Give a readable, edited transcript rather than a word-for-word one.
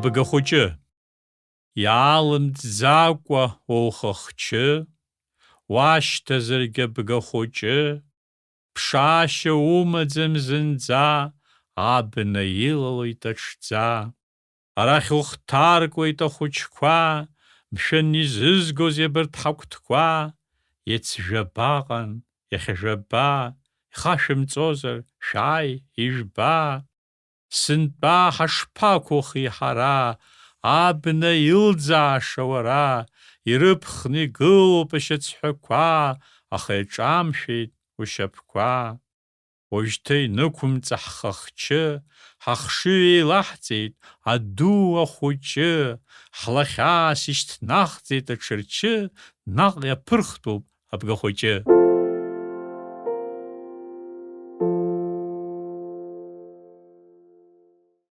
Абгахәыҷы, иаалымтӡакәа ухахчы, уашьҭазаргьы абгахәыҷы, ԥшаашьа умаӡам зынӡа, абна илалоит аҽӡа. Арахь ухҭаркуеит ахәыҷқәа, мшәан изызгозеи абарҭ ҳагәҭқәа? Иацжәабаҟан, иахьажәаба, ихашәымҵозар, шәааи, ижәба. Сынтәа ҳашԥақәухи ҳара, абна илӡааша уара, ирыԥхны игылоуп ашьацҳәақәа, аха иҿамшәеит ушьапқәа. Уажәшьҭа инықәымҵа ҳхахчы, ҳахшыҩ еилаҳҵеит аду ахәыҷы, ҳлахьаас ишьҭнахӡеит аҽырчы, наҟ иаԥырхтәуп абгахәыҷы.